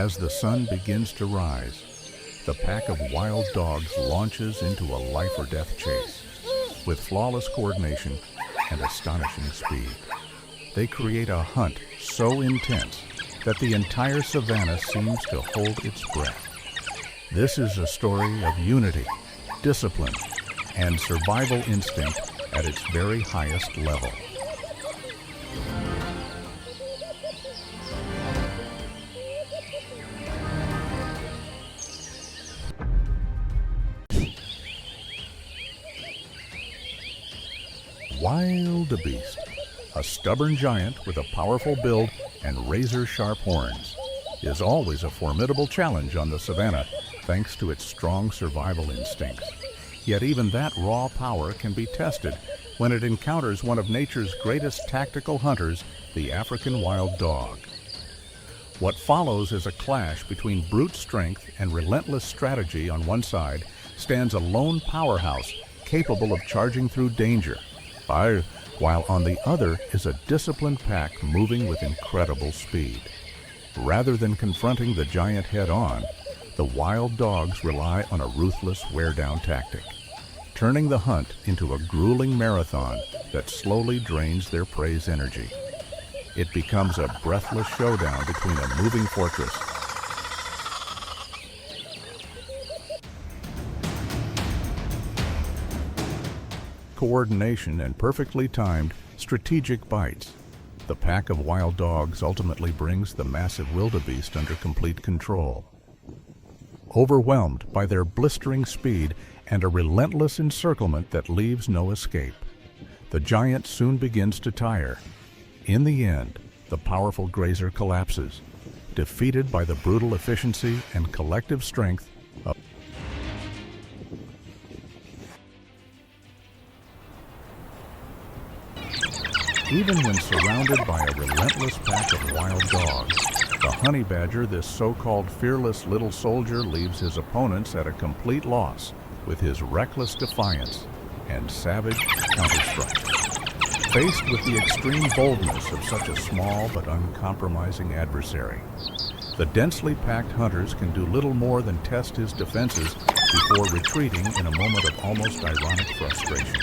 As the sun begins to rise, the pack of wild dogs launches into a life-or-death chase. With flawless coordination and astonishing speed, they create a hunt so intense that the entire savanna seems to hold its breath. This is a story of unity, discipline, and survival instinct at its very highest level. Wildebeest, a stubborn giant with a powerful build and razor-sharp horns, is always a formidable challenge on the savanna thanks to its strong survival instincts. Yet even that raw power can be tested when it encounters one of nature's greatest tactical hunters, the African wild dog. What follows is a clash between brute strength and relentless strategy. On one side stands a lone powerhouse capable of charging through danger, while on the other is a disciplined pack moving with incredible speed. Rather than confronting the giant head-on, the wild dogs rely on a ruthless wear-down tactic, turning the hunt into a grueling marathon that slowly drains their prey's energy. It becomes a breathless showdown between a moving fortress coordination and perfectly timed, strategic bites. The pack of wild dogs ultimately brings the massive wildebeest under complete control. Overwhelmed by their blistering speed and a relentless encirclement that leaves no escape, the giant soon begins to tire. In the end, the powerful grazer collapses, defeated by the brutal efficiency and collective strength of Even when surrounded by a relentless pack of wild dogs, the honey badger, this so-called fearless little soldier, leaves his opponents at a complete loss with his reckless defiance and savage counterstrike. Faced with the extreme boldness of such a small but uncompromising adversary, the densely packed hunters can do little more than test his defenses before retreating in a moment of almost ironic frustration.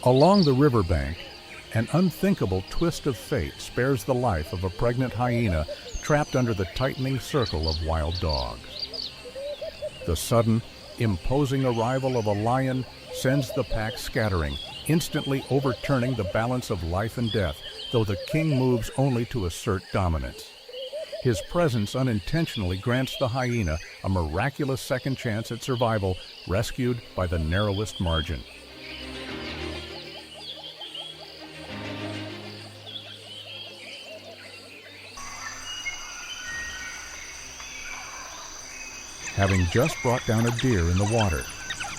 Along the riverbank, an unthinkable twist of fate spares the life of a pregnant hyena trapped under the tightening circle of wild dogs. The sudden, imposing arrival of a lion sends the pack scattering, instantly overturning the balance of life and death, though the king moves only to assert dominance. His presence unintentionally grants the hyena a miraculous second chance at survival, rescued by the narrowest margin. Having just brought down a deer in the water,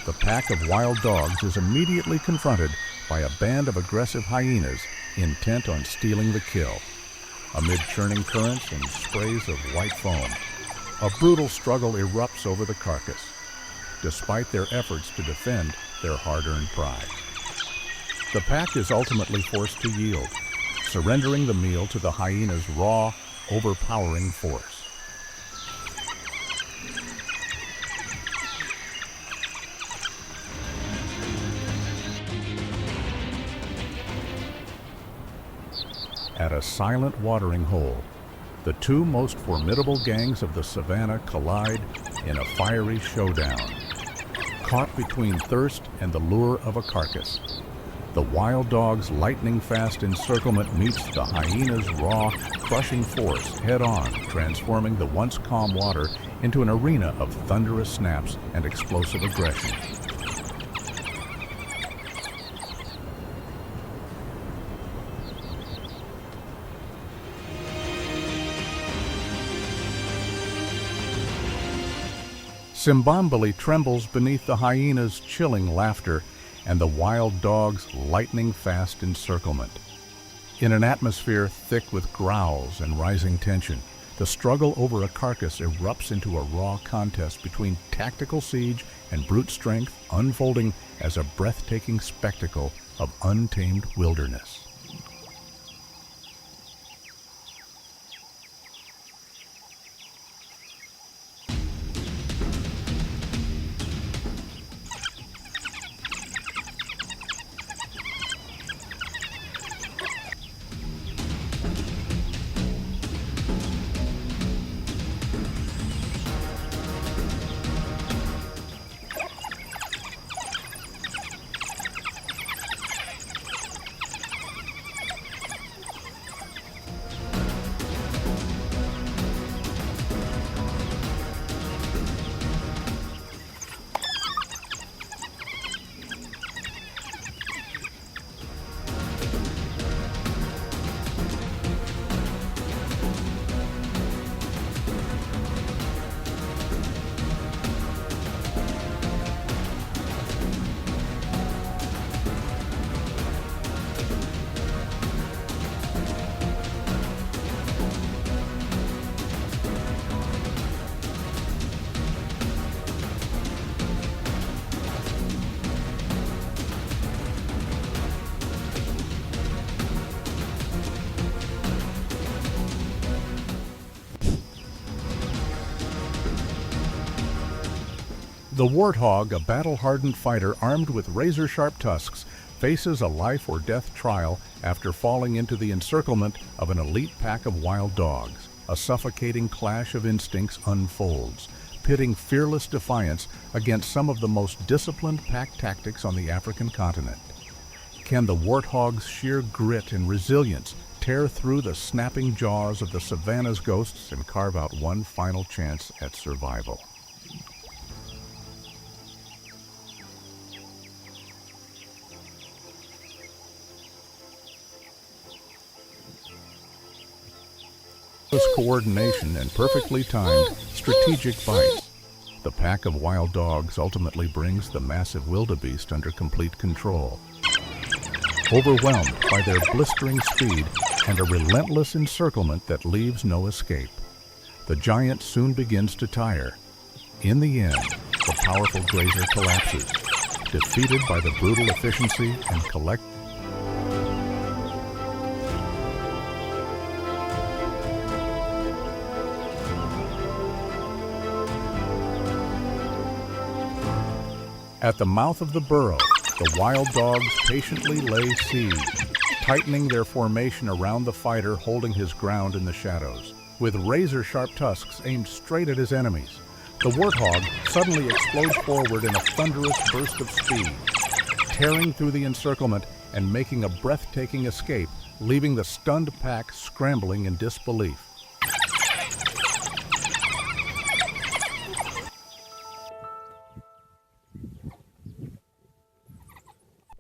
the pack of wild dogs is immediately confronted by a band of aggressive hyenas intent on stealing the kill. Amid churning currents and sprays of white foam, a brutal struggle erupts over the carcass, despite their efforts to defend their hard-earned prize. The pack is ultimately forced to yield, surrendering the meal to the hyena's raw, overpowering force. At a silent watering hole, the two most formidable gangs of the savanna collide in a fiery showdown. Caught between thirst and the lure of a carcass, the wild dog's lightning-fast encirclement meets the hyena's raw, crushing force head-on, transforming the once calm water into an arena of thunderous snaps and explosive aggression. Simbambali trembles beneath the hyena's chilling laughter and the wild dog's lightning-fast encirclement. In an atmosphere thick with growls and rising tension, the struggle over a carcass erupts into a raw contest between tactical siege and brute strength, unfolding as a breathtaking spectacle of untamed wilderness. The warthog, a battle-hardened fighter armed with razor-sharp tusks, faces a life-or-death trial after falling into the encirclement of an elite pack of wild dogs. A suffocating clash of instincts unfolds, pitting fearless defiance against some of the most disciplined pack tactics on the African continent. Can the warthog's sheer grit and resilience tear through the snapping jaws of the savanna's ghosts and carve out one final chance at survival? Coordination and perfectly timed strategic bites. The pack of wild dogs ultimately brings the massive wildebeest under complete control. Overwhelmed by their blistering speed and a relentless encirclement that leaves no escape, the giant soon begins to tire. In the end, the powerful grazer collapses, defeated by the brutal efficiency and collective. At the mouth of the burrow, the wild dogs patiently lay siege, tightening their formation around the fighter holding his ground in the shadows. With razor-sharp tusks aimed straight at his enemies, the warthog suddenly explodes forward in a thunderous burst of speed, tearing through the encirclement and making a breathtaking escape, leaving the stunned pack scrambling in disbelief.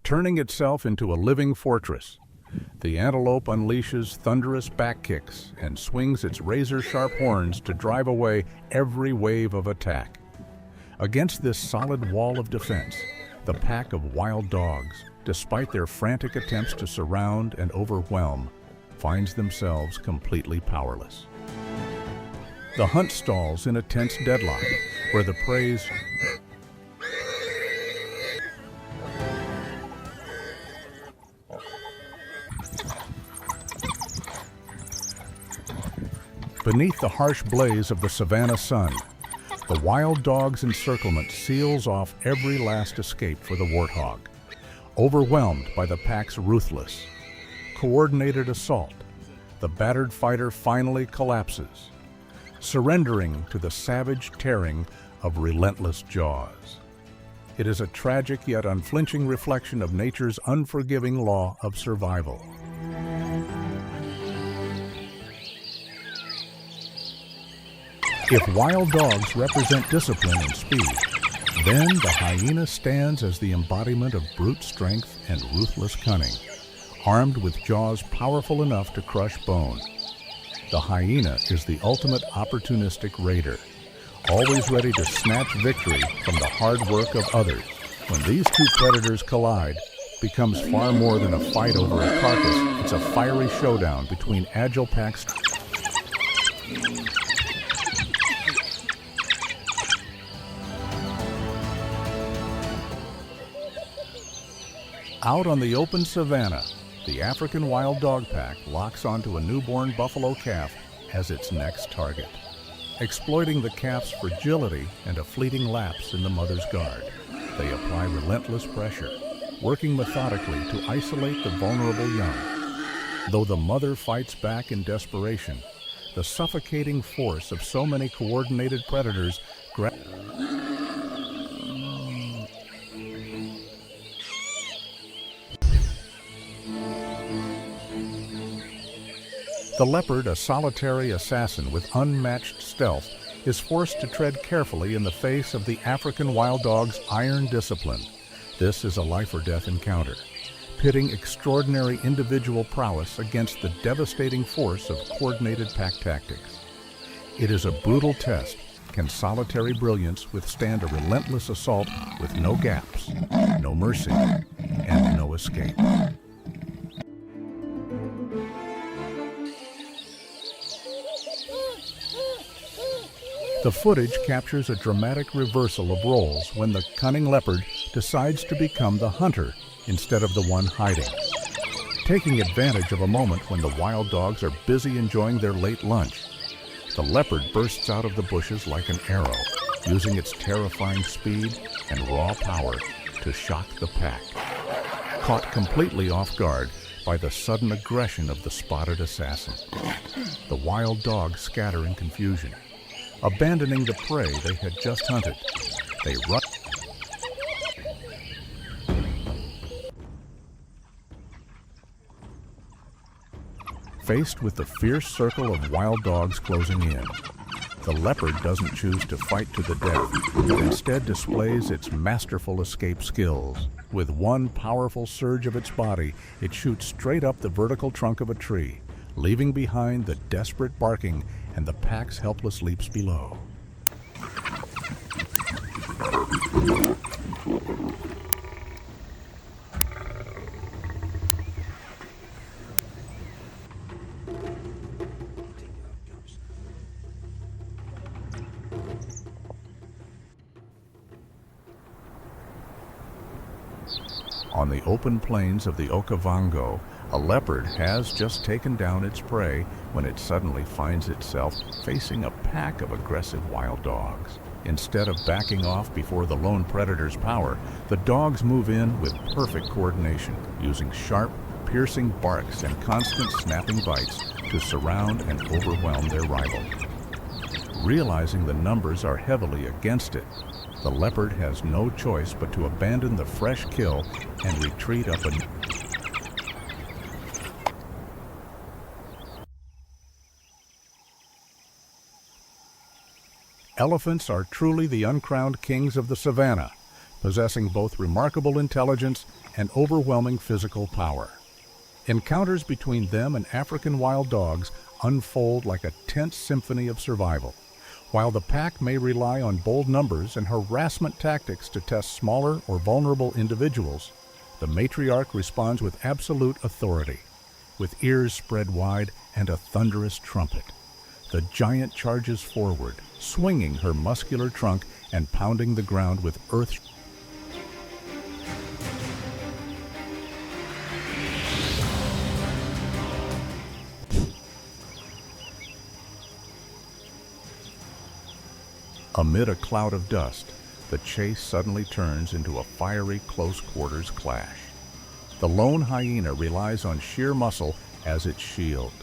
Turning itself into a living fortress, the antelope unleashes thunderous back kicks and swings its razor-sharp horns to drive away every wave of attack. Against this solid wall of defense, the pack of wild dogs, despite their frantic attempts to surround and overwhelm, finds themselves completely powerless. The hunt stalls in a tense deadlock, where the prey's beneath the harsh blaze of the savanna sun, the wild dog's encirclement seals off every last escape for the warthog. Overwhelmed by the pack's ruthless, coordinated assault, the battered fighter finally collapses, surrendering to the savage tearing of relentless jaws. It is a tragic yet unflinching reflection of nature's unforgiving law of survival. If wild dogs represent discipline and speed, then the hyena stands as the embodiment of brute strength and ruthless cunning, armed with jaws powerful enough to crush bone. The hyena is the ultimate opportunistic raider, always ready to snatch victory from the hard work of others. When these two predators collide, it becomes far more than a fight over a carcass. It's a fiery showdown between agile packs. Out on the open savanna, the African wild dog pack locks onto a newborn buffalo calf as its next target, exploiting the calf's fragility and a fleeting lapse in the mother's guard. They apply relentless pressure, working methodically to isolate the vulnerable young. Though the mother fights back in desperation, the suffocating force of so many coordinated predators The leopard, a solitary assassin with unmatched stealth, is forced to tread carefully in the face of the African wild dog's iron discipline. This is a life-or-death encounter, pitting extraordinary individual prowess against the devastating force of coordinated pack tactics. It is a brutal test. Can solitary brilliance withstand a relentless assault with no gaps, no mercy, and no escape? The footage captures a dramatic reversal of roles when the cunning leopard decides to become the hunter instead of the one hiding. Taking advantage of a moment when the wild dogs are busy enjoying their late lunch, the leopard bursts out of the bushes like an arrow, using its terrifying speed and raw power to shock the pack. Caught completely off guard by the sudden aggression of the spotted assassin, the wild dogs scatter in confusion. Abandoning the prey they had just hunted, they run. Faced with the fierce circle of wild dogs closing in, the leopard doesn't choose to fight to the death, but instead displays its masterful escape skills. With one powerful surge of its body, it shoots straight up the vertical trunk of a tree, leaving behind the desperate barking and the pack's helpless leaps below. On the open plains of the Okavango, a leopard has just taken down its prey when it suddenly finds itself facing a pack of aggressive wild dogs. Instead of backing off before the lone predator's power, the dogs move in with perfect coordination, using sharp, piercing barks and constant snapping bites to surround and overwhelm their rival. Realizing the numbers are heavily against it, the leopard has no choice but to abandon the fresh kill and retreat up a Elephants are truly the uncrowned kings of the savanna, possessing both remarkable intelligence and overwhelming physical power. Encounters between them and African wild dogs unfold like a tense symphony of survival. While the pack may rely on bold numbers and harassment tactics to test smaller or vulnerable individuals, the matriarch responds with absolute authority. With ears spread wide and a thunderous trumpet, the giant charges forward, swinging her muscular trunk and pounding the ground with earth. Amid a cloud of dust, the chase suddenly turns into a fiery close-quarters clash. The lone hyena relies on sheer muscle as its shield,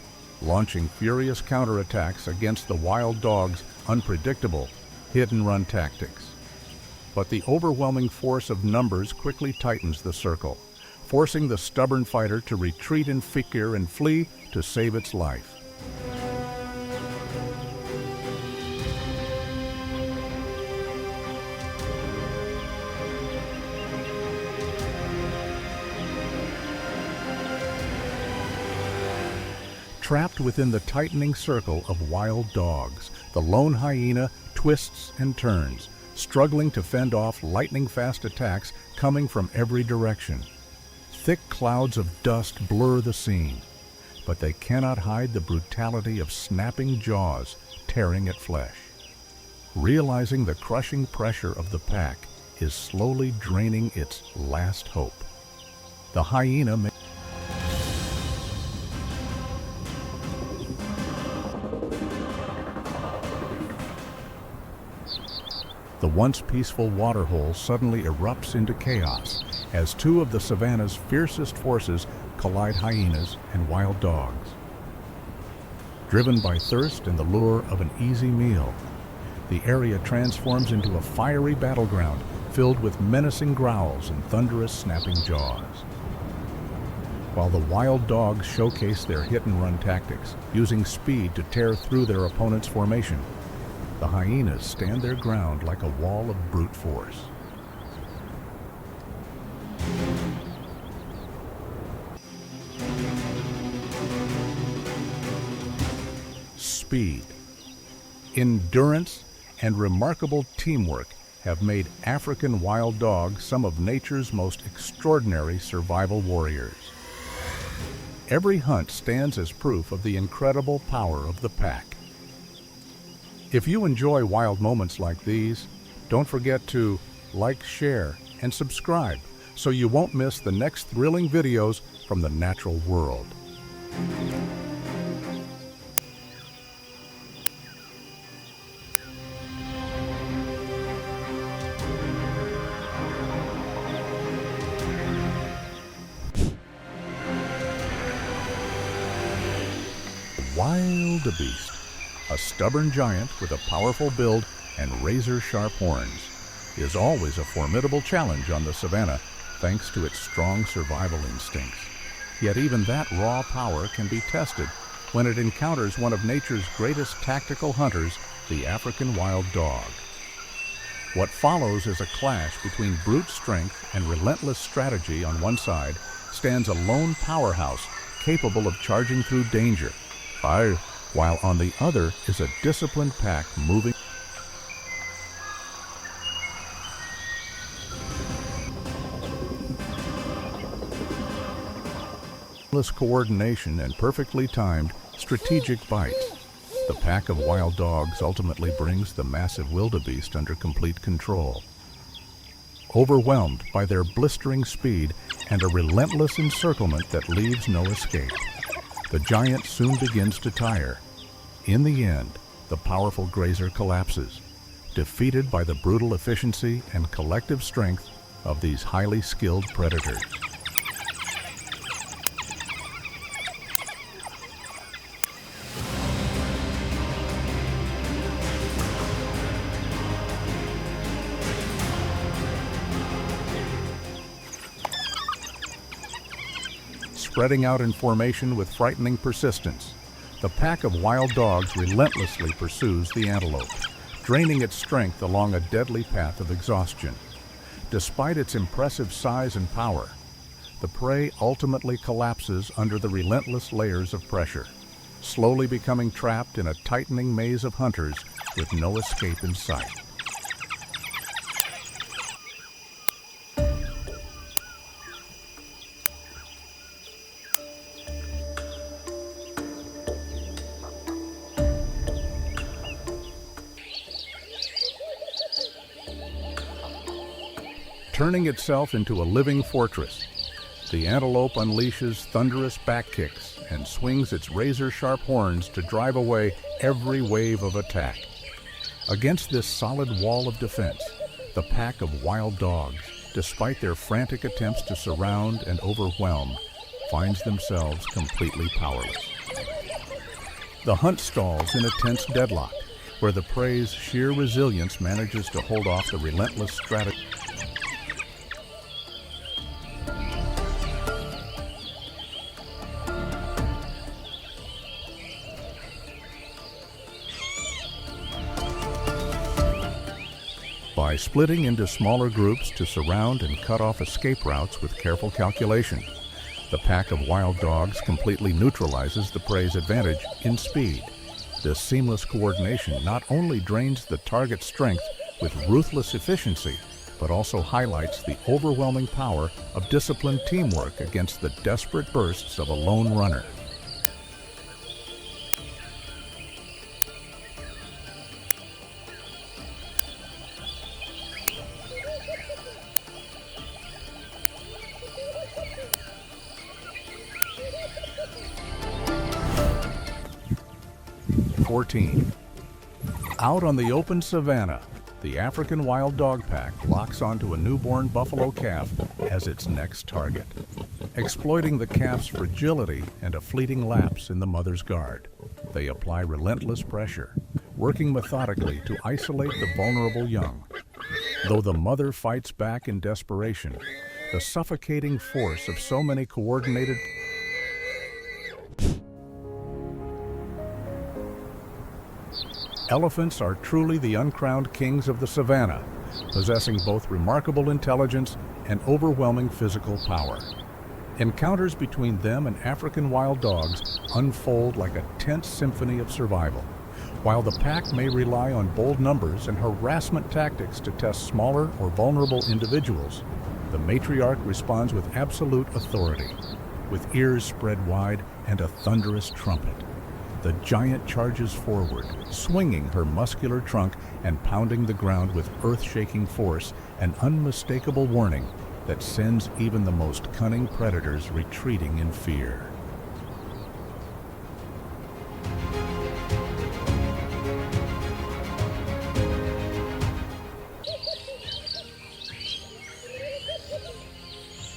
launching furious counterattacks against the wild dog's unpredictable hit-and-run tactics. But the overwhelming force of numbers quickly tightens the circle, forcing the stubborn fighter to retreat in fear and flee to save its life. Trapped within the tightening circle of wild dogs, the lone hyena twists and turns, struggling to fend off lightning-fast attacks coming from every direction. Thick clouds of dust blur the scene, but they cannot hide the brutality of snapping jaws tearing at flesh. Realizing the crushing pressure of the pack is slowly draining its last hope. The hyena may The once peaceful waterhole suddenly erupts into chaos as two of the savanna's fiercest forces collide: hyenas and wild dogs. Driven by thirst and the lure of an easy meal, the area transforms into a fiery battleground filled with menacing growls and thunderous snapping jaws. While the wild dogs showcase their hit-and-run tactics, using speed to tear through their opponent's formation, the hyenas stand their ground like a wall of brute force. Speed, endurance, and remarkable teamwork have made African wild dogs some of nature's most extraordinary survival warriors. Every hunt stands as proof of the incredible power of the pack. If you enjoy wild moments like these, don't forget to like, share, and subscribe so you won't miss the next thrilling videos from the natural world. Wildebeest, a stubborn giant with a powerful build and razor-sharp horns, is always a formidable challenge on the savanna thanks to its strong survival instincts. Yet even that raw power can be tested when it encounters one of nature's greatest tactical hunters, the African wild dog. What follows is a clash between brute strength and relentless strategy. On one side stands a lone powerhouse capable of charging through danger, while on the other is a disciplined pack moving coordination and perfectly timed strategic bites. The pack of wild dogs ultimately brings the massive wildebeest under complete control. Overwhelmed by their blistering speed and a relentless encirclement that leaves no escape, the giant soon begins to tire. In the end, the powerful grazer collapses, defeated by the brutal efficiency and collective strength of these highly skilled predators. Spreading out in formation with frightening persistence, the pack of wild dogs relentlessly pursues the antelope, draining its strength along a deadly path of exhaustion. Despite its impressive size and power, the prey ultimately collapses under the relentless layers of pressure, slowly becoming trapped in a tightening maze of hunters with no escape in sight. Turning itself into a living fortress, the antelope unleashes thunderous back kicks and swings its razor-sharp horns to drive away every wave of attack. Against this solid wall of defense, the pack of wild dogs, despite their frantic attempts to surround and overwhelm, finds themselves completely powerless. The hunt stalls in a tense deadlock, where the prey's sheer resilience manages to hold off the relentless strategy. By splitting into smaller groups to surround and cut off escape routes with careful calculation, The pack of wild dogs completely neutralizes the prey's advantage in speed. This seamless coordination not only drains the target's strength with ruthless efficiency, but also highlights the overwhelming power of disciplined teamwork against the desperate bursts of a lone runner. Out on the open savanna, the African wild dog pack locks onto a newborn buffalo calf as its next target, exploiting the calf's fragility and a fleeting lapse in the mother's guard. They apply relentless pressure, working methodically to isolate the vulnerable young. Though the mother fights back in desperation, the suffocating force of so many coordinated Elephants are truly the uncrowned kings of the savannah, possessing both remarkable intelligence and overwhelming physical power. Encounters between them and African wild dogs unfold like a tense symphony of survival. While the pack may rely on bold numbers and harassment tactics to test smaller or vulnerable individuals, the matriarch responds with absolute authority, with ears spread wide and a thunderous trumpet. The giant charges forward, swinging her muscular trunk and pounding the ground with earth-shaking force, an unmistakable warning that sends even the most cunning predators retreating in fear.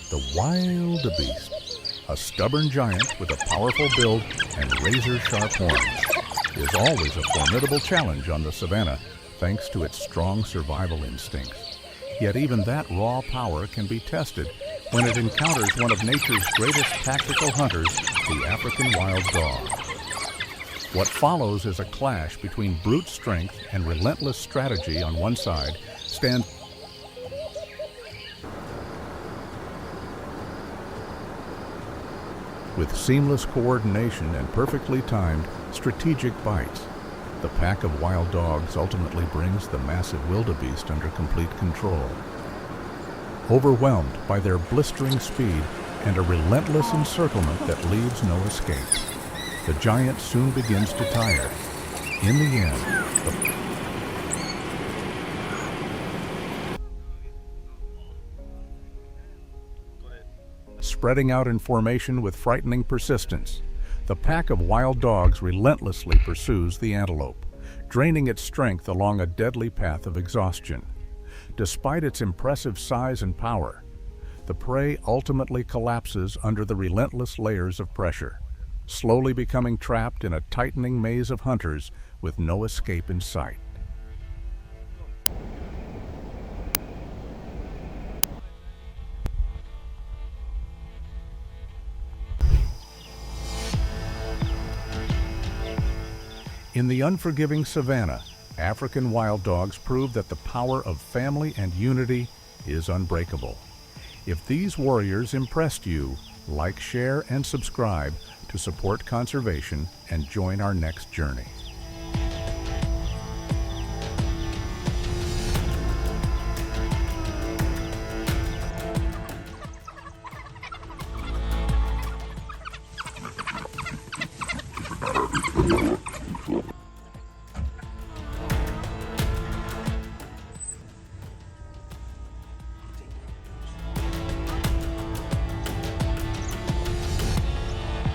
The wildebeest, a stubborn giant with a powerful build and razor-sharp horns, is always a formidable challenge on the savannah thanks to its strong survival instincts. Yet even that raw power can be tested when it encounters one of nature's greatest tactical hunters, the African wild dog. What follows is a clash between brute strength and relentless strategy on one side stands with seamless coordination and perfectly timed, strategic bites. The pack of wild dogs ultimately brings the massive wildebeest under complete control. Overwhelmed by their blistering speed and a relentless encirclement that leaves no escape, the giant soon begins to tire. In the end, spreading out in formation with frightening persistence, the pack of wild dogs relentlessly pursues the antelope, draining its strength along a deadly path of exhaustion. Despite its impressive size and power, the prey ultimately collapses under the relentless layers of pressure, slowly becoming trapped in a tightening maze of hunters with no escape in sight. In the unforgiving savannah, African wild dogs prove that the power of family and unity is unbreakable. If these warriors impressed you, like, share, and subscribe to support conservation and join our next journey.